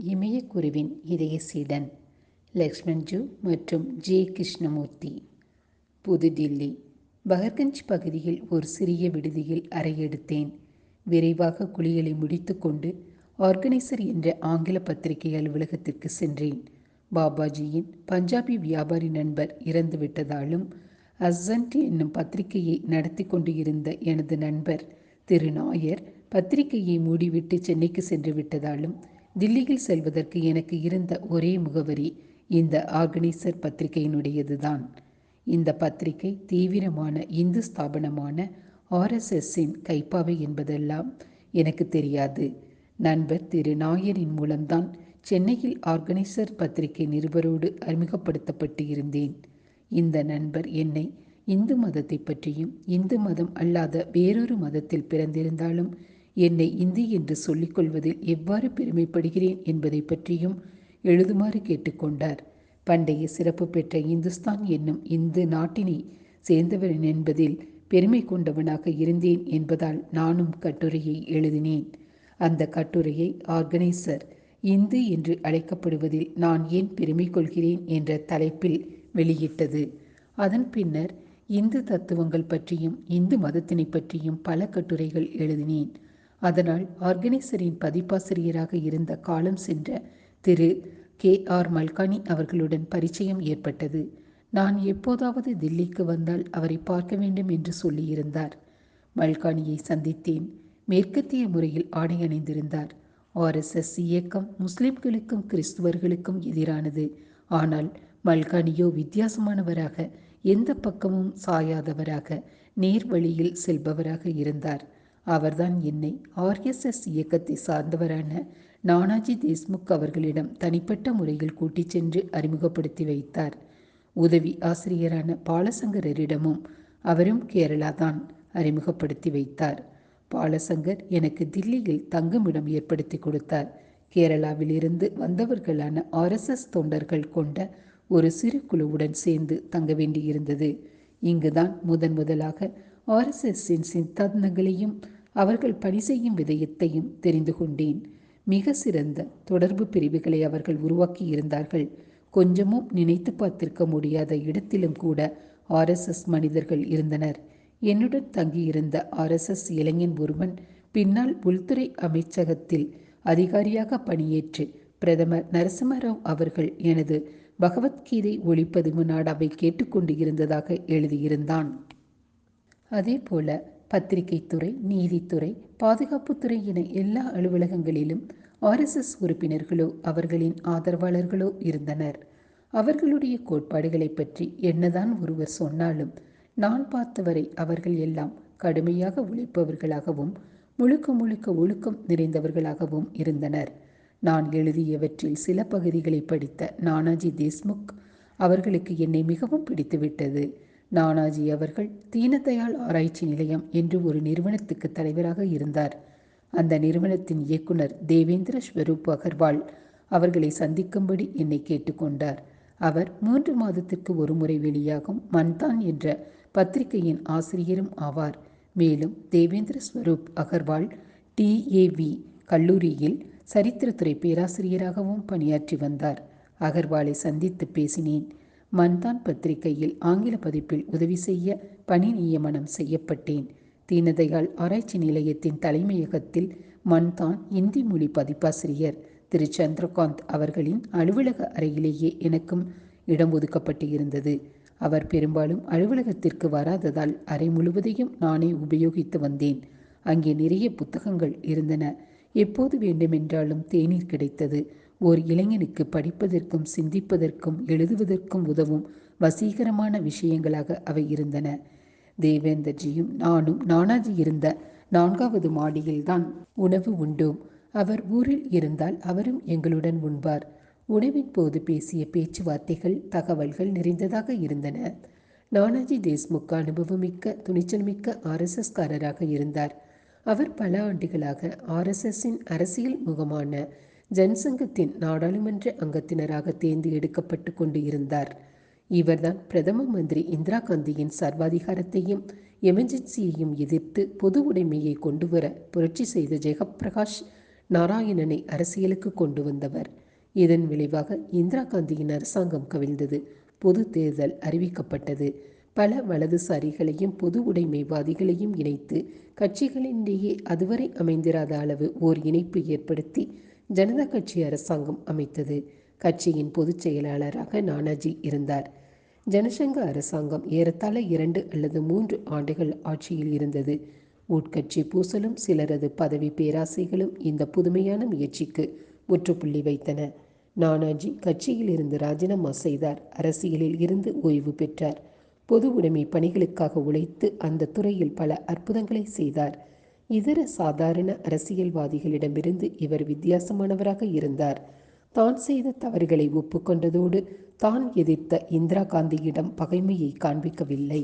இமயக்குருவின் இதய சீடன் லக்ஷ்மண் ஜூ மற்றும் ஜே. கிருஷ்ணமூர்த்தி. புதுடில்லி. பஹர்கஞ்ச் பகுதியில் ஒரு சிறிய விடுதியில் அறையெடுத்தேன். விரைவாக குளியலை முடித்துக்கொண்டு ஆர்கனைசர் என்ற ஆங்கில பத்திரிகை அலுவலகத்திற்கு சென்றேன். பாபாஜியின் பஞ்சாபி வியாபாரி நண்பர் இறந்துவிட்டதாலும் அஸ்ஸன்ட் என்னும் பத்திரிகையை நடத்தி கொண்டு இருந்த எனது நண்பர் திரு நாயர் பத்திரிகையை மூடிவிட்டு சென்னைக்கு சென்று விட்டதாலும் தில்லியில் செல்வதற்கு எனக்கு இருந்த ஒரே முகவரி இந்த ஆர்கனைசர் பத்திரிகையினுடையதுதான். இந்த பத்திரிகை தீவிரமான இந்து ஸ்தாபனமான RSSஇன் கைப்பாவை என்பதெல்லாம் எனக்கு தெரியாது. நண்பர் திரு நாயரின் மூலம்தான் சென்னையில் ஆர்கனைசர் பத்திரிகை நிருபரோடு அறிமுகப்படுத்தப்பட்டு இருந்தேன். இந்த நண்பர் என்னை இந்து மதத்தை பற்றியும் இந்து மதம் அல்லாத வேறொரு மதத்தில் பிறந்திருந்தாலும் என்னை இந்தி என்று சொல்லிக்கொள்வதில் எவ்வாறு பெருமைப்படுகிறேன் என்பதை பற்றியும் எழுதுமாறு கேட்டுக்கொண்டார். பண்டைய சிறப்பு பெற்ற இந்துஸ்தான் என்னும் இந்து நாட்டினை சேர்ந்தவன் என்பதில் பெருமை கொண்டவனாக இருந்தேன் என்பதால் நானும் கட்டுரையை எழுதினேன். அந்த கட்டுரையை ஆர்கனைசர் இந்து என்று அழைக்கப்படுவதில் நான் ஏன் பெருமை கொள்கிறேன் என்ற தலைப்பில் வெளியிட்டது. அதன் பின்னர் இந்து தத்துவங்கள் பற்றியும் இந்து மதத்தினை பற்றியும் பல கட்டுரைகள் எழுதினேன். அதனால் ஆர்கனைசரின் பதிப்பாசிரியராக இருந்த காலம் சென்ற திரு K.R. மல்கானி அவர்களுடன் பரிச்சயம் ஏற்பட்டது. நான் எப்போதாவது தில்லிக்கு வந்தால் அவரை பார்க்க வேண்டும் என்று சொல்லியிருந்தார். மல்கானியை சந்தித்தேன். மேற்கத்திய முறையில் ஆடை அணிந்திருந்தார். RSS இயக்கம் முஸ்லிம்களுக்கும் கிறிஸ்துவர்களுக்கும் எதிரானது. ஆனால் மல்கானியோ வித்தியாசமானவராக, எந்த பக்கமும் சாயாதவராக, நேர் வழியில் செல்பவராக இருந்தார். அவர்தான் என்னை RSS இயக்கத்தை சார்ந்தவரான நானாஜி தேஷ்முக் அவர்களிடம் தனிப்பட்ட முறையில் கூட்டிச் சென்று அறிமுகப்படுத்தி வைத்தார். உதவி ஆசிரியரான பாலசங்கரிடமும் அவரும் கேரளாதான் அறிமுகப்படுத்தி வைத்தார். பாலசங்கர் எனக்கு தில்லியில் தங்குமிடம் ஏற்படுத்தி கொடுத்தார். கேரளாவில் இருந்து வந்தவர்களான RSS தொண்டர்கள் கொண்ட ஒரு சிறு குழுவுடன் சேர்ந்து தங்க வேண்டியிருந்தது. இங்குதான் முதலாக RSSஇன் சித்தாந்தங்களையும் அவர்கள் பணி செய்யும் விதயத்தையும் தெரிந்து கொண்டேன். மிக சிறந்த தொடர்பு பிரிவுகளை அவர்கள் உருவாக்கி இருந்தார்கள். கொஞ்சமும் நினைத்து பார்த்திருக்க முடியாத இடத்திலும் கூட RSS மனிதர்கள் இருந்தனர். என்னுடன் தங்கியிருந்த RSS இளைஞன் ஒருவன் பின்னால் உள்துறை அமைச்சகத்தில் அதிகாரியாக பணியேற்று பிரதமர் நரசிம்மராவ் அவர்கள் எனது பகவத்கீதை ஒளிப்பதிவு நாடாவை கேட்டுக்கொண்டு இருந்ததாக எழுதியிருந்தான். அதே போல பத்திரிகைத்துறை, நீதித்துறை, பாதுகாப்புத்துறை என எல்லா அலுவலகங்களிலும் RSS உறுப்பினர்களோ அவர்களின் ஆதரவாளர்களோ இருந்தனர். அவர்களுடைய கோட்பாடுகளை பற்றி என்னதான் ஒருவர் சொன்னாலும் நான் பார்த்தவரை அவர்கள் எல்லாம் கடுமையாக உழைப்பவர்களாகவும் முழுக்க ஒழுக்கம் நிறைந்தவர்களாகவும் இருந்தனர். நான் எழுதியவற்றில் சில பகுதிகளை படித்த நானாஜி தேஷ்முக் அவர்களுக்கு என்னை மிகவும் பிடித்துவிட்டது. நானாஜி அவர்கள் தீனதயாள் ஆராய்ச்சி நிலையம் என்று ஒரு நிறுவனத்துக்கு தலைவராக இருந்தார். அந்த நிறுவனத்தின் இயக்குனர் தேவேந்திர ஸ்வரூப் அகர்வால் அவர்களை சந்திக்கும்படி என்னை கேட்டுக்கொண்டார். அவர் 3 மாதத்திற்கு ஒரு முறை வெளியாகும் மன்தான் என்ற பத்திரிகையின் ஆசிரியரும் ஆவார். மேலும் தேவேந்திர ஸ்வரூப் அகர்வால் TAV கல்லூரியில் சரித்திரத்துறை பேராசிரியராகவும் பணியாற்றி வந்தார். அகர்வாலை சந்தித்து பேசினேன். மன்தான் பத்திரிகையில் ஆங்கில பதிப்பில் உதவி செய்ய பணி நியமனம் செய்யப்பட்டேன். தீனதயாள் ஆராய்ச்சி நிலையத்தின் தலைமையகத்தில் மன்தான் இந்தி மொழி பதிப்பாசிரியர் திரு சந்திரகாந்த் அவர்களின் அலுவலக அறையிலேயே எனக்கும் இடம் ஒதுக்கப்பட்டு இருந்தது. அவர் பெரும்பாலும் அலுவலகத்திற்கு வராததால் அறை முழுவதையும் நானே உபயோகித்து வந்தேன். அங்கே நிறைய புத்தகங்கள் இருந்தன. எப்போது வேண்டுமென்றாலும் தேநீர் கிடைத்தது. ஓர் இளைஞனுக்கு படிப்பதற்கும் சிந்திப்பதற்கும் எழுதுவதற்கும் உதவும் வசீகரமான விஷயங்களாக அவை இருந்தன. தேவேந்தர்ஜியும் நானும் நானாஜி இருந்த 4வது மாடியில்தான் உணவு உண்டோம். அவர் ஊரில் இருந்தால் அவரும் எங்களுடன் உண்பார். உணவின் போது பேசிய பேச்சுவார்த்தைகள் தகவல்கள் நிறைந்ததாக இருந்தன. நானாஜி தேஷ்முக் அனுபவமிக்க துணிச்சல்மிக்க RSSகாரராக இருந்தார். அவர் பல ஆண்டுகளாக RSSஇன் அரசியல் முகமான ஜனசங்கத்தின் நாடாளுமன்ற அங்கத்தினராக தேர்ந்து எடுக்கப்பட்டு கொண்டு இருந்தார். இவர்தான் பிரதம மந்திரி இந்திரா காந்தியின் சர்வாதிகாரத்தையும் எமர்ஜென்சியையும் எதிர்த்து பொது உடைமையை கொண்டு வர புரட்சி செய்த ஜெயப்பிரகாஷ் நாராயணனை அரசியலுக்கு கொண்டு வந்தவர். இதன் விளைவாக இந்திரா காந்தியின் அரசாங்கம் கவிழ்ந்தது. பொது தேர்தல் அறிவிக்கப்பட்டது. பல வலதுசாரிகளையும் பொது உடைமைவாதிகளையும் இணைத்து கட்சிகளிடையே அதுவரை அமைந்திராத அளவு ஓர் இணைப்பு ஏற்படுத்தி ஜனதா கட்சி அரசாங்கம் அமைத்தது. கட்சியின் பொதுச் செயலாளராக நானாஜி இருந்தார். ஜனசங்க அரசாங்கம் ஏறத்தாழ 2 அல்லது 3 ஆண்டுகள் ஆட்சியில் இருந்தது. உட்கட்சி பூசலும் சிலரது பதவி பேராசைகளும் இந்த புதுமையான முயற்சிக்கு முற்றுப்புள்ளி வைத்தன. நானாஜி கட்சியில் இருந்து ராஜினாமா செய்தார். அரசியலில் இருந்து ஓய்வு பெற்றார். பொது உடைமை பணிகளுக்காக உழைத்து அந்த துறையில் பல அற்புதங்களை செய்தார். இதர சாதாரண அரசியல்வாதிகளிடமிருந்து இவர் வித்தியாசமானவராக இருந்தார். தான் செய்த தவறுகளை ஒப்புக்கொண்டதோடு தான் எதிர்த்த இந்திரா காந்தியிடம் பகைமையை காண்பிக்கவில்லை.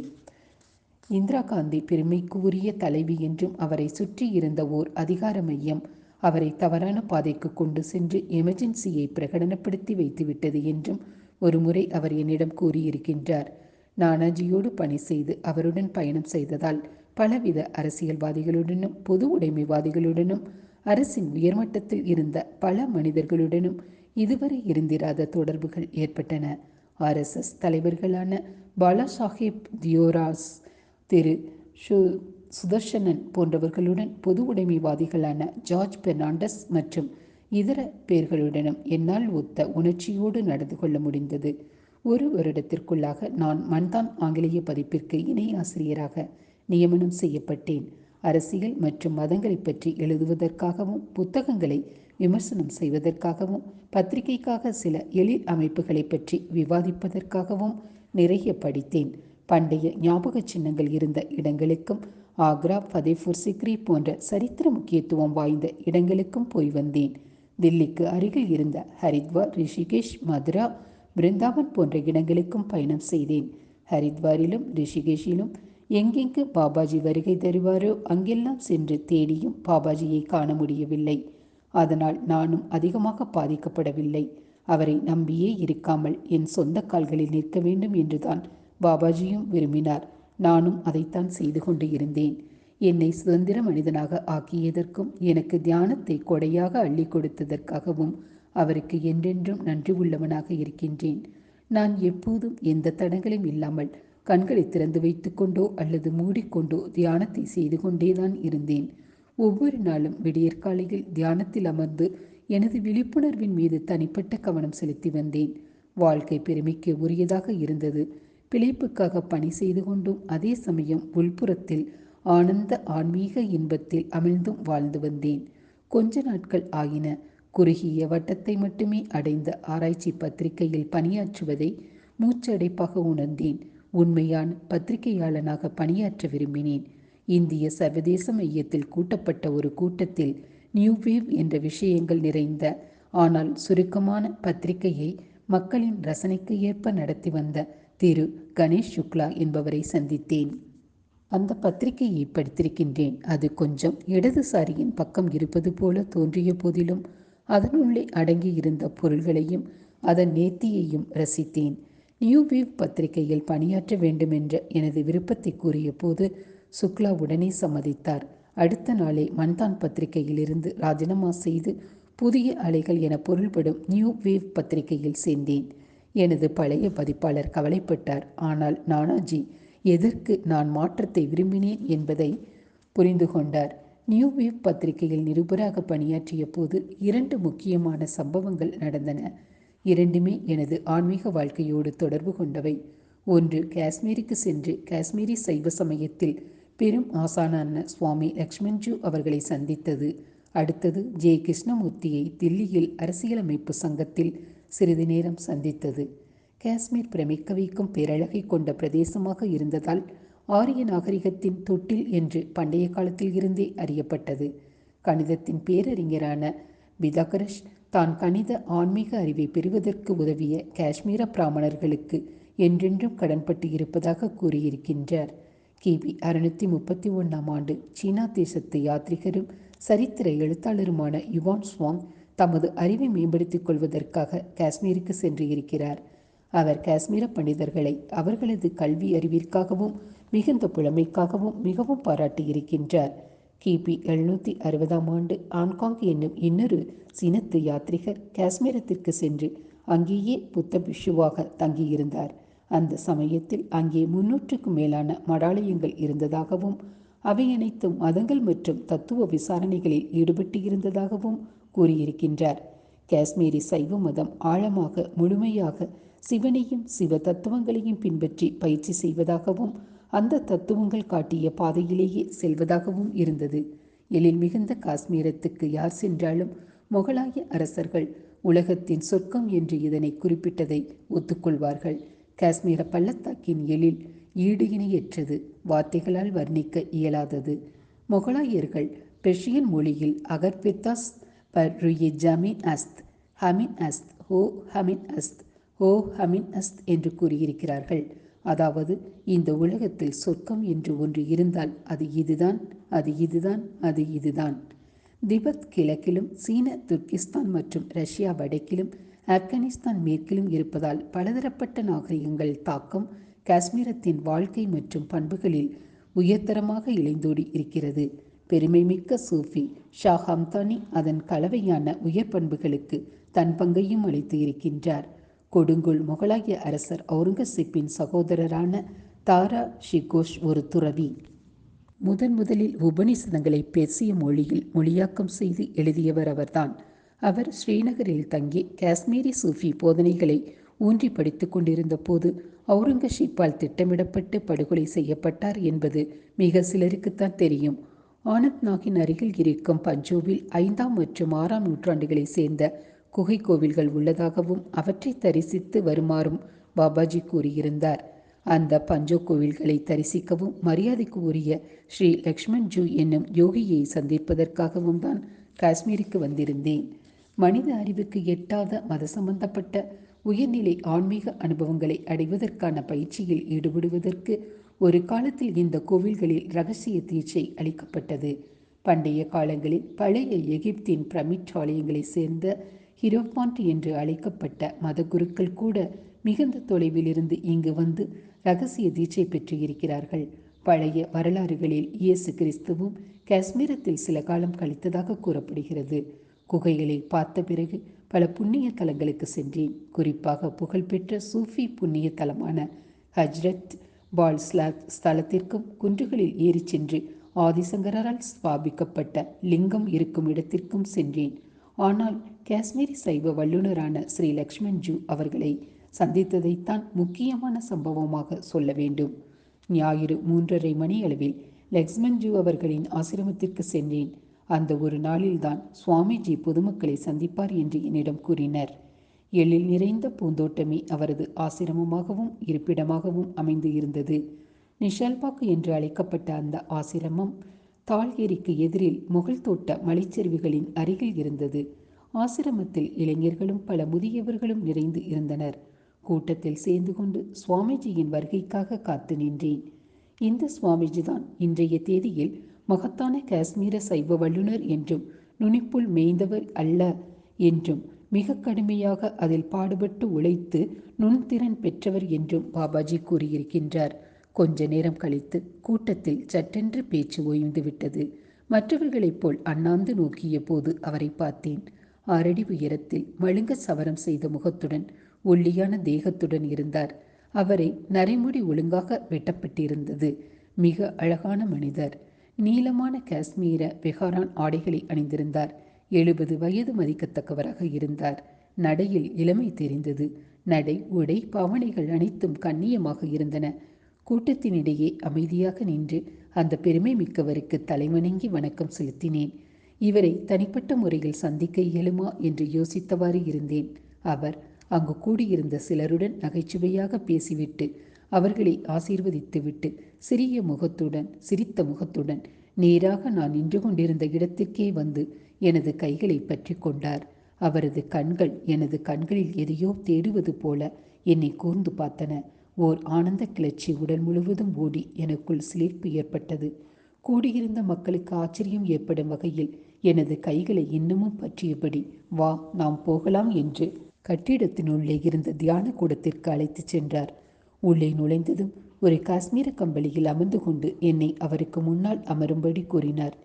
இந்திரா காந்தி பெருமைக்குரிய தலைவி என்றும் அவரை சுற்றி இருந்த ஓர் அதிகார மையம் அவரை தவறான பாதைக்கு கொண்டு சென்று எமர்ஜென்சியை பிரகடனப்படுத்தி வைத்துவிட்டது என்றும் ஒரு முறை அவர் என்னிடம் கூறியிருக்கின்றார். நானாஜியோடு பணி செய்து அவருடன் பயணம் செய்ததால் பலவித அரசியல்வாதிகளுடனும் பொது உடைமைவாதிகளுடனும் அரசின் உயர்மட்டத்தில் இருந்த பல மனிதர்களுடனும் இதுவரை இருந்திராத தொடர்புகள் ஏற்பட்டன. RSS தலைவர்களான பாலா சாஹேப் தியோராஸ், திரு சுதர்ஷனன் போன்றவர்களுடன், பொது உடைமைவாதிகளான ஜார்ஜ் பெர்னாண்டஸ் மற்றும் இதர பேர்களுடனும் என்னால் ஒத்த உணர்ச்சியோடு நடந்து கொள்ள முடிந்தது. 1 வருடத்திற்குள்ளாக நான் மன்தான் ஆங்கிலேய பதிப்பிற்கு இணை ஆசிரியராக நியமனம் செய்யப்பட்டேன். அரசியல் மற்றும் மதங்களை பற்றி எழுதுவதற்காகவும் புத்தகங்களை விமர்சனம் செய்வதற்காகவும் பத்திரிகைக்காக சில எழில் அமைப்புகளை பற்றி விவாதிப்பதற்காகவும் நிறைய படித்தேன். பண்டைய ஞாபக சின்னங்கள் இருந்த இடங்களுக்கும் ஆக்ரா, ஃபதேபூர் சிக்ரி போன்ற சரித்திர முக்கியத்துவம் வாய்ந்த இடங்களுக்கும் போய் வந்தேன். தில்லிக்கு அருகில் இருந்த ஹரித்வார், ரிஷிகேஷ், மதுரா, பிருந்தாவன் போன்ற இடங்களுக்கும் பயணம் செய்தேன். ஹரித்வாரிலும் ரிஷிகேஷிலும் எங்கெங்கு பாபாஜி வருகை தருவாரோ அங்கெல்லாம் சென்று தேடியும் பாபாஜியை காண முடியவில்லை. அதனால் நானும் அதிகமாக பாதிக்கப்படவில்லை. அவரை நம்பியே இருக்காமல் என் சொந்த கால்களில் நிற்க வேண்டும் என்றுதான் பாபாஜியும் விரும்பினார். நானும் அதைத்தான் செய்து கொண்டு இருந்தேன். என்னை சுதந்திர மனிதனாக ஆக்கியதற்கும் எனக்கு தியானத்தை கொடையாக அள்ளி கொடுத்ததற்காகவும் அவருக்கு என்றென்றும் நன்றி உள்ளவனாக இருக்கின்றேன். நான் எப்போதும் எந்த தடங்களும் இல்லாமல் கண்களை திறந்து வைத்துக்கொண்டோ அல்லது மூடிக்கொண்டோ தியானத்தை செய்து கொண்டேதான் இருந்தேன். ஒவ்வொரு நாளும் விடியற்காலையில் தியானத்தில் அமர்ந்து எனது விழிப்புணர்வின் மீது தனிப்பட்ட கவனம் செலுத்தி வந்தேன். வாழ்க்கை பெருமைக்கு உரியதாக இருந்தது. பிழைப்புக்காக பணி செய்து கொண்டும் அதே சமயம் உள்புறத்தில் ஆனந்த ஆன்மீக இன்பத்தில் அமிழ்ந்தும் வாழ்ந்து வந்தேன். கொஞ்ச நாட்கள் ஆயின. குறுகிய வட்டத்தை மட்டுமே அடைந்த ஆராய்ச்சி பத்திரிகையில் பணியாற்றுவதை மூச்சடைப்பாக உணர்ந்தேன். உண்மையான பத்திரிகையாளனாக பணியாற்ற விரும்பினேன். இந்திய சர்வதேச மையத்தில் கூட்டப்பட்ட ஒரு கூட்டத்தில் நியூ வேவ் என்ற விஷயங்கள் நிறைந்த ஆனால் சுருக்கமான பத்திரிகையை மக்களின் ரசனைக்கு ஏற்ப நடத்தி வந்த திரு கணேஷ் சுக்லா என்பவரை சந்தித்தேன். அந்த பத்திரிகையை படித்திருக்கின்றேன். அது கொஞ்சம் இடதுசாரியின் பக்கம் இருப்பது போல தோன்றிய போதிலும் அதனுள்ளே அடங்கியிருந்த பொருள்களையும் அதன் நேர்த்தியையும் ரசித்தேன். நியூ வேவ் பத்திரிகையில் பணியாற்ற வேண்டுமென்ற எனது விருப்பத்தை கூறிய போது சுக்லா உடனே சம்மதித்தார். அடுத்த நாளே மன்தான் பத்திரிகையிலிருந்து ராஜினாமா செய்து புதிய அலைகள் என பொருள்படும் நியூ வேவ் பத்திரிகையில் சேர்ந்தேன். எனது பழைய பதிப்பாளர் கவலைப்பட்டார். ஆனால் நானாஜி எதற்கு நான் மாற்றத்தை விரும்பினேன் என்பதை புரிந்து கொண்டார். நியூ வேவ் பத்திரிகையில் நிருபராக பணியாற்றிய போது 2 முக்கியமான சம்பவங்கள் நடந்தன. இரண்டுமே எனது ஆன்மீக வாழ்க்கையோடு தொடர்பு கொண்டவை. ஒன்று, காஷ்மீருக்கு சென்று காஷ்மீரி சைவ சமயத்தில் பெரும் ஆசானான சுவாமி லக்ஷ்மண்ஜூ அவர்களை சந்தித்தது. அடுத்தது, ஜே கிருஷ்ணமூர்த்தியை தில்லியில் அரசியலமைப்பு சங்கத்தில் சிறிது நேரம் சந்தித்தது. காஷ்மீர் பிரமிக்க வைக்கும் பேரழகை கொண்ட பிரதேசமாக இருந்ததால் ஆரிய நாகரிகத்தின் தொட்டில் என்று பண்டைய காலத்தில் இருந்தே அறியப்பட்டது. கணிதத்தின் பேரறிஞரான பிதாகரஷ் தான் கணித ஆன்மீக அறிவை பெறுவதற்கு உதவிய காஷ்மீர பிராமணர்களுக்கு என்றென்றும் கடன்பட்டு இருப்பதாக கூறியிருக்கின்றார். கிபி 631ஆம் ஆண்டு சீனா தேசத்து யாத்ரிகரும் சரித்திர எழுத்தாளருமான யுவான் சுவாங் தமது அறிவை மேம்படுத்திக் கொள்வதற்காக காஷ்மீருக்கு சென்று இருக்கிறார். அவர் காஷ்மீர பண்டிதர்களை அவர்களது கல்வி அறிவிற்காகவும் மிகுந்த புலமைக்காகவும் மிகவும் பாராட்டியிருக்கின்றார். கிபி 760ஆம் ஆண்டு ஆங்காங் என்னும் இன்னொரு சீனத்து யாத்ரிகர் காஷ்மீரத்திற்கு சென்று அங்கேயே புத்த பிஷுவாக தங்கியிருந்தார். அந்த சமயத்தில் அங்கே 300க்கும் மேலான மடாலயங்கள் இருந்ததாகவும் அவை அனைத்தும் மதங்கள் மற்றும் தத்துவ விசாரணைகளில் ஈடுபட்டு இருந்ததாகவும் கூறியிருக்கின்றார். காஷ்மீரி சைவ மதம் ஆழமாக முழுமையாக சிவனையும் சிவ தத்துவங்களையும் பின்பற்றி பயிற்சி செய்வதாகவும் அந்த தத்துவங்கள் காட்டிய பாதையிலேயே செல்வதாகவும் இருந்தது. எழில் மிகுந்த காஷ்மீரத்துக்கு யார் சென்றாலும் முகலாய அரசர்கள் உலகத்தின் சொர்க்கம் என்று இதனை குறிப்பிட்டதை ஒத்துக்கொள்வார்கள். காஷ்மீர பள்ளத்தாக்கின் எழில் ஈடு இணையற்றது, வார்த்தைகளால் வர்ணிக்க இயலாதது. முகலாயர்கள் பெர்ஷியன் மொழியில் அகர் பித்தாஸ் பர் ருயே ஜமீன் அஸ்த் ஹமின் அஸ்த் ஹோ ஹமின் அஸ்த் ஹோ ஹமின் அஸ்த் என்று கூறியிருக்கிறார்கள். அதாவது, இந்த உலகத்தில் சொர்க்கம் என்று ஒன்று இருந்தால் அது இதுதான், அது இதுதான், அது இதுதான். திபெத் கிழக்கிலும் சீன துர்கிஸ்தான் மற்றும் ரஷ்யா வடக்கிலும் ஆப்கானிஸ்தான் மேற்கிலும் இருப்பதால் பலதரப்பட்ட நாகரிகங்கள் தாக்கம் காஷ்மீரத்தின் வாழ்க்கை மற்றும் பண்புகளில் உயர்தரமாக இழைந்தோடி இருக்கிறது. பெருமைமிக்க சூஃபி ஷா ஹம்தானி அதன் கலவையான உயர் பண்புகளுக்கு தன் பங்கையும் அளித்து இருக்கின்றார். கொடுங்கோல் முகலாய அரசர் அவுரங்கசீப்பின் சகோதரரான தாரா ஷிகோஷ் ஒரு துறவி. முதலில் உபநிஷதங்களை பெர்சிய மொழியில் மொழியாக்கம் செய்து எழுதியவர் அவர்தான். அவர் ஸ்ரீநகரில் தங்கி காஷ்மீரி சூஃபி போதனைகளை ஊன்றி படித்து கொண்டிருந்த போது அவுரங்கசீப்பால் திட்டமிடப்பட்டு படுகொலை செய்யப்பட்டார் என்பது மிக சிலருக்குத்தான் தெரியும். ஆனந்த்நாகின் அருகில் இருக்கும் பஞ்சோவில் 5ஆம் மற்றும் 6ஆம் நூற்றாண்டுகளை சேர்ந்த குகை கோவில்கள் உள்ளதாகவும் அவற்றை தரிசித்து வருமாறும் பாபாஜி கூறியிருந்தார். அந்த பஞ்சோ கோவில்களை தரிசிக்கவும் மரியாதைக்கு உரிய ஸ்ரீ லக்ஷ்மண் ஜூ என்னும் யோகியை சந்திப்பதற்காகவும் தான் காஷ்மீருக்கு வந்திருந்தேன். மனித அறிவுக்கு எட்டாத மத சம்பந்தப்பட்ட உயர்நிலை ஆன்மீக அனுபவங்களை அடைவதற்கான பயிற்சியில் ஈடுபடுவதற்கு ஒரு காலத்தில் இந்த கோவில்களில் இரகசிய தீட்சை அளிக்கப்பட்டது. பண்டைய காலங்களில் பழைய எகிப்தின் பிரமிட் ஆலயங்களை சேர்ந்த ஹிரோபாண்ட் என்று அழைக்கப்பட்ட மத குருக்கள் கூட மிகுந்த தொலைவில் இருந்து இங்கு வந்து இரகசிய தீட்சை பெற்று இருக்கிறார்கள். பழைய வரலாறுகளில் இயேசு கிறிஸ்துவும் காஷ்மீரத்தில் சில காலம் கழித்ததாக கூறப்படுகிறது. குகைகளை பார்த்த பிறகு பல புண்ணிய தலங்களுக்கு சென்றேன். குறிப்பாக புகழ்பெற்ற சூஃபி புண்ணிய தலமான ஹஜ்ரத் பால் ஸ்தலத்திற்கும் குன்றுகளில் ஏறி சென்று ஆதிசங்கரால் ஸ்தாபிக்கப்பட்ட லிங்கம் இருக்கும் இடத்திற்கும் சென்றேன். ஆனால் காஷ்மீரி சைவ வல்லுநரான ஸ்ரீ லக்ஷ்மண் ஜூ அவர்களை சந்தித்ததைத்தான் முக்கியமான சம்பவமாக சொல்ல வேண்டும். ஞாயிறு 3:30 மணி அளவில் லக்ஷ்மண் ஜூ அவர்களின் ஆசிரமத்திற்கு சென்றேன். அந்த ஒரு நாளில்தான் சுவாமிஜி பொதுமக்களை சந்திப்பார் என்று என்னிடம் கூறினர். எழில் நிறைந்த பூந்தோட்டமே அவரது ஆசிரமமாகவும் இருப்பிடமாகவும் அமைந்து இருந்தது. நிஷால்பாக் என்று அழைக்கப்பட்ட அந்த ஆசிரமம் தால் ஏரிக்கு எதிரில் முகல் தோட்ட மலைச்சரிவுகளின் அருகில் இருந்தது. ஆசிரமத்தில் இளைஞர்களும் பல முதியவர்களும் நிறைந்து இருந்தனர். கூட்டத்தில் சேர்ந்து கொண்டு சுவாமிஜியின் வருகைக்காக காத்து நின்றேன். இந்த சுவாமிஜி தான் இன்றைய தேதியில் மகத்தான காஷ்மீர சைவ வல்லுநர் என்றும் நுனிப்புள் மேய்ந்தவர் அல்ல என்றும் மிக கடுமையாக அதில் பாடுபட்டு உழைத்து நுண்திறன் பெற்றவர் என்றும் பாபாஜி கூறியிருக்கின்றார். கொஞ்ச நேரம் கழித்து கூட்டத்தில் சட்டென்று பேச்சு ஓய்ந்துவிட்டது. மற்றவர்களைப் போல் அண்ணாந்து நோக்கிய போது அவரை பார்த்தேன். 6 அடி உயரத்தில் மழுங்க சவரம் செய்த முகத்துடன் ஒல்லியான தேகத்துடன் இருந்தார். அவரை நரைமுடி ஒழுங்காக வெட்டப்பட்டிருந்தது. மிக அழகான மனிதர். நீளமான காஷ்மீர பெஹாரான் ஆடைகளை அணிந்திருந்தார். 70 வயது மதிக்கத்தக்கவராக இருந்தார். நடையில் இளமை தெரிந்தது. நடை, உடை, பாவனைகள் அனைத்தும் கண்ணியமாக இருந்தன. கூட்டத்தினிடையே அமைதியாக நின்று அந்த பெருமை மிக்கவருக்கு தலைவணங்கி வணக்கம் செலுத்தினேன். இவரை தனிப்பட்ட முறையில் சந்திக்க இயலுமா என்று யோசித்தவாறு இருந்தேன். அவர் அங்கு கூடியிருந்த சிலருடன் நகைச்சுவையாக பேசிவிட்டு அவர்களை ஆசீர்வதித்துவிட்டு சிரித்த முகத்துடன் நேராக நான் நின்று கொண்டிருந்த இடத்திற்கே வந்து எனது கைகளை பற்றி கொண்டார். அவரது கண்கள் எனது கண்களில் எதையோ தேடுவது போல என்னை கூர்ந்து பார்த்தன. ஓர் ஆனந்த கிளர்ச்சி உடல் முழுவதும் ஓடி எனக்குள் சிலிர்ப்பு ஏற்பட்டது. கூடியிருந்த மக்களுக்கு ஆச்சரியம் ஏற்படும் வகையில் எனது கைகளை இன்னமும் பற்றியபடி வா நாம் போகலாம் என்று கட்டிடத்தினுள்ளே இருந்த தியான கூடத்திற்கு அழைத்துச் சென்றார். உள்ளே நுழைந்ததும் ஒரு காஷ்மீர கம்பளியில் அமர்ந்து கொண்டு என்னை அவருக்கு முன்னால் அமரும்படி கூறினார்.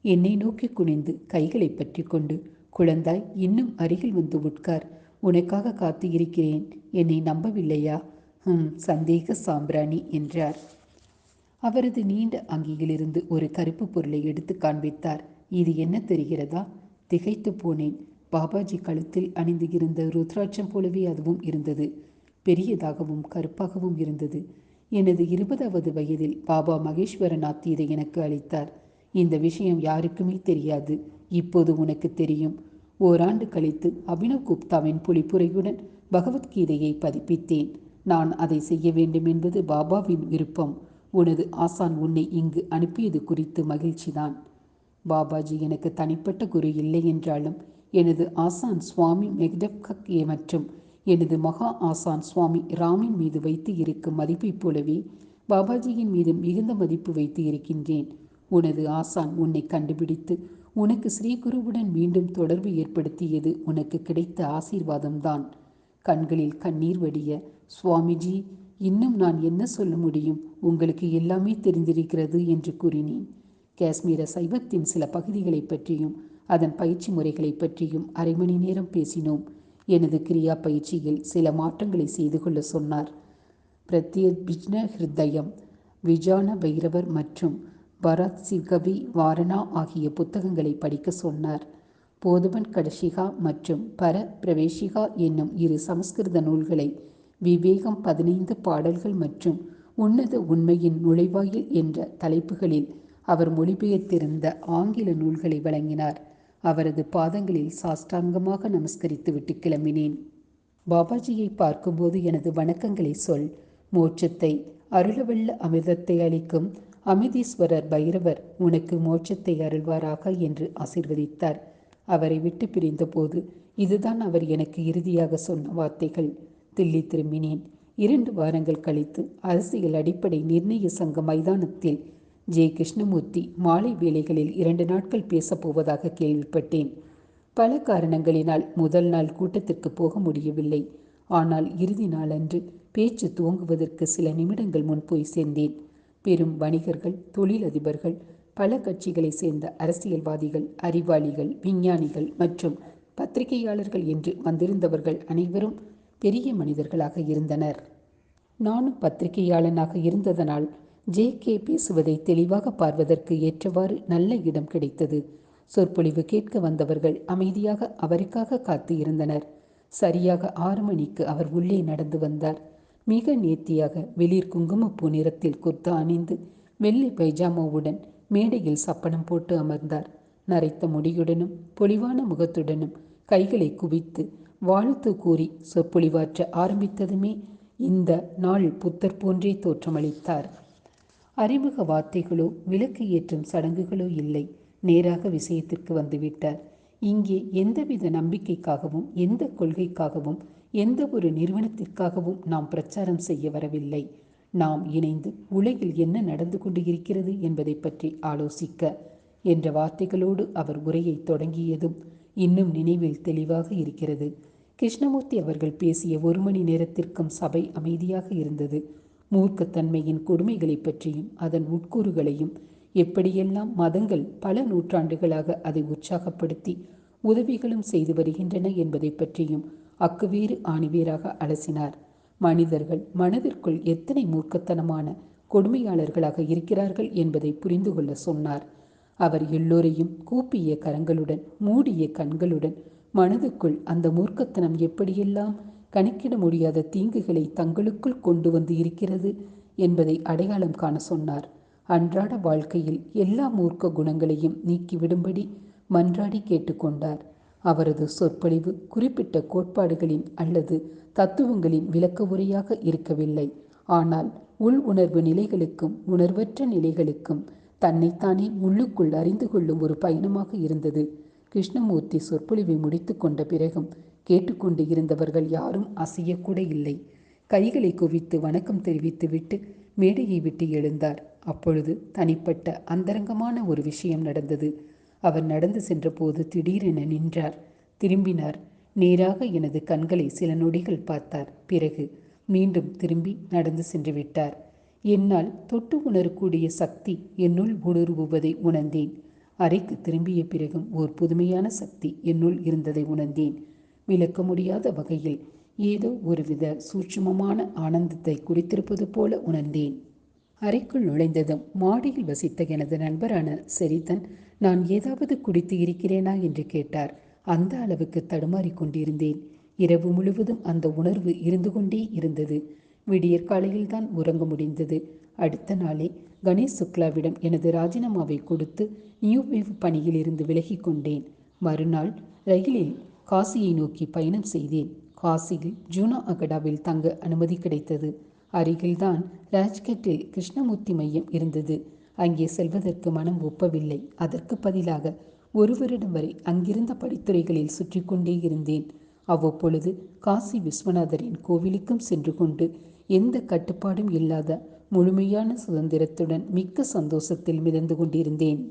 என்னை நோக்கி குனிந்து கைகளை பற்றி கொண்டு, குழந்தாய், இன்னும் அருகில் வந்து உட்கார். உனக்காக காத்து இருக்கிறேன். என்னை நம்பவில்லையா? சந்தேக சாம்பிராணி என்றார். அவரது நீண்ட அங்கியிலிருந்து ஒரு கருப்பு பொருளை எடுத்து காண்பித்தார். இது என்ன தெரிகிறதா? திகைத்து போனேன். பாபாஜி கழுத்தில் அணிந்து இருந்த ருத்ராட்சம் போலவே அதுவும் இருந்தது. பெரியதாகவும் கருப்பாகவும் இருந்தது. எனது 20வது வயதில் பாபா மகேஸ்வரநாத் இதை எனக்கு அளித்தார். இந்த விஷயம் யாருக்குமே தெரியாது. இப்போது உனக்கு தெரியும். ஓராண்டு கழித்து அபினவ் குப்தாவின் பொழிப்புரையுடன் பகவத்கீதையை பதிப்பித்தேன். நான் அதை செய்ய வேண்டும் என்பது பாபாவின் விருப்பம். உனது ஆசான் உன்னை இங்கு அனுப்பியது குறித்து மகிழ்ச்சிதான். பாபாஜி எனக்கு தனிப்பட்ட குரு இல்லை என்றாலும் எனது ஆசான் சுவாமி மெக்டப்கக் மற்றும் எனது மகா ஆசான் சுவாமி ராமின் மீது வைத்து இருக்கும் மதிப்பைப் போலவே பாபாஜியின் மீது மிகுந்த மதிப்பு வைத்து இருக்கின்றேன். உனது ஆசான் உன்னை கண்டுபிடித்து உனக்கு ஸ்ரீகுருவுடன் மீண்டும் தொடர்பு ஏற்படுத்தியது உனக்கு கிடைத்த ஆசீர்வாதம்தான். கண்களில் கண்ணீர் வடிய, சுவாமிஜி, இன்னும் நான் என்ன சொல்ல முடியும்? உங்களுக்கு எல்லாமே தெரிந்திருக்கிறது என்று கூறினேன். காஷ்மீர சைவத்தின் சில பகுதிகளை பற்றியும் அதன் பயிற்சி முறைகளை பற்றியும் 1/2 மணி நேரம் பேசினோம். எனது கிரியா பயிற்சியில் சில மாற்றங்களை செய்து கொள்ள சொன்னார். பிரத்யபிஜ்ன ஹிருதயம், விஜான பைரவர் மற்றும் பரத் சிகவி வாரணா ஆகிய புத்தகங்களை படிக்க சொன்னார். போதுவன் கடஷிகா மற்றும் பர பிரவேஷிகா என்னும் 2 சமஸ்கிருத நூல்களை, விவேகம் 15 பாடல்கள் மற்றும் உன்னத உண்மையின் நுழைவாயில் என்ற தலைப்புகளில் அவர் மொழிபெயர்த்திருந்த ஆங்கில நூல்களை வழங்கினார். அவரது பாதங்களில் சாஷ்டாங்கமாக நமஸ்கரித்து விட்டு கிளம்பினேன். பாபாஜியை பார்க்கும்போது எனது வணக்கங்களை சொல். மோட்சத்தை, அருளவல்ல அமிர்தத்தை அளிக்கும் அமிதீஸ்வரர் பைரவர் உனக்கு மோட்சத்தை அருள்வாராக என்று ஆசீர்வதித்தார். அவரை விட்டு பிரிந்த போது இதுதான் அவர் எனக்கு இறுதியாக சொன்ன வார்த்தைகள். தில்லி திரும்பினேன். 2 வாரங்கள் கழித்து அரசியல் அடிப்படை நிர்ணய சங்க மைதானத்தில் ஜே. கிருஷ்ணமூர்த்தி மாலை வேளைகளில் 2 நாட்கள் பேசப்போவதாக கேள்விப்பட்டேன். பல காரணங்களினால் முதல் நாள் கூட்டத்திற்கு போக முடியவில்லை. ஆனால் இறுதி நாளன்று பேச்சு துவங்குவதற்கு சில நிமிடங்கள் முன் போய் சேர்ந்தேன். பெரும் வணிகர்கள், தொழிலதிபர்கள், பல கட்சிகளை சேர்ந்த அரசியல்வாதிகள், அறிவாளிகள், விஞ்ஞானிகள் மற்றும் பத்திரிகையாளர்கள் என்று வந்திருந்தவர்கள் அனைவரும் பெரிய மனிதர்களாக இருந்தனர். நானும் பத்திரிகையாளனாக இருந்ததனால் ஜே.கே. பேசுவதை தெளிவாக பார்ப்பதற்கு ஏற்றவாறு நல்ல இடம் கிடைத்தது. சொற்பொழிவு கேட்க வந்தவர்கள் அமைதியாக அவருக்காக காத்து இருந்தனர். சரியாக 6 மணிக்கு அவர் உள்ளே நடந்து வந்தார். மிக நேர்த்தியாக வெளிர் குங்குமப்பூ நிறத்தில் குர்தா அணிந்து வெள்ளை பைஜாமாவுடன் மேடையில் சப்பனம் போட்டு அமர்ந்தார். நரைத்த முடியுடனும் பொலிவான முகத்துடனும் கைகளை குவித்து வாழ்த்து கூறி சொற்பொழிவாற்ற ஆரம்பித்ததுமே இந்த நாள் புத்தர் போன்றே தோற்றமளித்தார். அறிமுக வார்த்தைகளோ விளக்கு ஏற்றும் சடங்குகளோ இல்லை. நேராக விஷயத்திற்கு வந்துவிட்டார். இங்கே எந்தவித நம்பிக்கைக்காகவும் எந்த கொள்கைக்காகவும் எந்த ஒரு நிறுவனத்திற்காகவும் நாம் பிரச்சாரம் செய்ய வரவில்லை. நாம் இணைந்து உலகில் என்ன நடந்து கொண்டு இருக்கிறது என்பதை பற்றி ஆலோசிக்க என்ற வார்த்தைகளோடு அவர் உரையை தொடங்கியதும் இன்னும் நினைவில் தெளிவாக இருக்கிறது. கிருஷ்ணமூர்த்தி அவர்கள் பேசிய 1 மணி நேரத்திற்கும் சபை அமைதியாக இருந்தது. மூர்க்கத்தன்மையின் கொடுமைகளை பற்றியும் அதன் உட்கூறுகளையும், எப்படியெல்லாம் மதங்கள் பல நூற்றாண்டுகளாக அதை உற்சாகப்படுத்தி உதவிகளும் செய்து வருகின்றன என்பதை பற்றியும் அக்குவேறு ஆணிவேராக அலசினார். மனிதர்கள் மனதிற்குள் எத்தனை மூர்க்கத்தனமான கொடுமையாளர்களாக இருக்கிறார்கள் என்பதை புரிந்து கொள்ள சொன்னார். அவர் எல்லோரையும் கூப்பிய கரங்களுடன் மூடிய கண்களுடன் மனதுக்குள் அந்த மூர்க்கத்தனம் எப்படியெல்லாம் கணக்கிட முடியாத தீங்குகளை தங்களுக்குள் கொண்டு வந்து இருக்கிறது என்பதை அடையாளம் காண சொன்னார். அன்றாட வாழ்க்கையில் எல்லா மூர்க்க குணங்களையும் நீக்கிவிடும்படி மன்றாடி கேட்டுக்கொண்டார். அவரது சொற்பொழிவு குறிப்பிட்ட கோட்பாடுகளின் அல்லது தத்துவங்களின் விளக்க உரையாக இருக்கவில்லை. ஆனால் உள் உணர்வு நிலைகளுக்கும் உணர்வற்ற நிலைகளுக்கும் தன்னைத்தானே உள்ளுக்குள் அறிந்து கொள்ளும் ஒரு பயணமாக இருந்தது. கிருஷ்ணமூர்த்தி சொற்பொழிவை முடித்து கொண்ட பிறகும் கேட்டுக்கொண்டு இருந்தவர்கள் யாரும் அசையக்கூட இல்லை. கைகளை குவித்து வணக்கம் தெரிவித்து விட்டு மேடையை விட்டு எழுந்தார். அப்பொழுது தனிப்பட்ட அந்தரங்கமான ஒரு விஷயம் நடந்தது. அவர் நடந்து சென்ற போது திடீரென நின்றார். திரும்பினார். நேராக எனது கண்களை சில நொடிகள் பார்த்தார். பிறகு மீண்டும் திரும்பி நடந்து சென்று விட்டார். என்னால் தொட்டு உணரக்கூடிய சக்தி என்னுள் ஊடுருவுவதை உணர்ந்தேன். அறைக்கு திரும்பிய பிறகும் ஓர் புதுமையான சக்தி என்னுள் இருந்ததை உணர்ந்தேன். விளக்க முடியாத வகையில் ஏதோ ஒருவித சூட்சுமமான ஆனந்தத்தை குடித்திருப்பது போல உணர்ந்தேன். அறைக்குள் நுழைந்ததும் மாடியில் வசித்த எனது நண்பரான சரிதன் நான் ஏதாவது குடித்து இருக்கிறேனா என்று கேட்டார். அந்த அளவுக்கு தடுமாறிக் கொண்டிருந்தேன். இரவு முழுவதும் அந்த உணர்வு இருந்து கொண்டே இருந்தது. விடியற்காலையில்தான் உறங்க முடிந்தது. அடுத்த நாளே கணேஷ் சுக்லாவிடம் எனது ராஜினாமாவை கொடுத்து நியூவேவ் பணியில் இருந்து விலகி கொண்டேன். மறுநாள் ரயிலில் காசியை நோக்கி பயணம் செய்தேன். காசியில் ஜூனா அகடாவில் தங்க அனுமதி கிடைத்தது. அருகில்தான் ராஜ்கட்டில் கிருஷ்ணமூர்த்தி மையம் இருந்தது. அங்கே செல்வதற்கு மனம் ஒப்பவில்லை. அதற்கு பதிலாக ஒரு வருடம் வரை அங்கிருந்த படித்துறைகளில் சுற்றி கொண்டே இருந்தேன். அவ்வப்பொழுது காசி விஸ்வநாதரின் கோவிலுக்கும் சென்று கொண்டு எந்த கட்டுப்பாடும் இல்லாத முழுமையான சுதந்திரத்துடன் மிக்க சந்தோஷத்தில் மிதந்து கொண்டிருந்தேன்.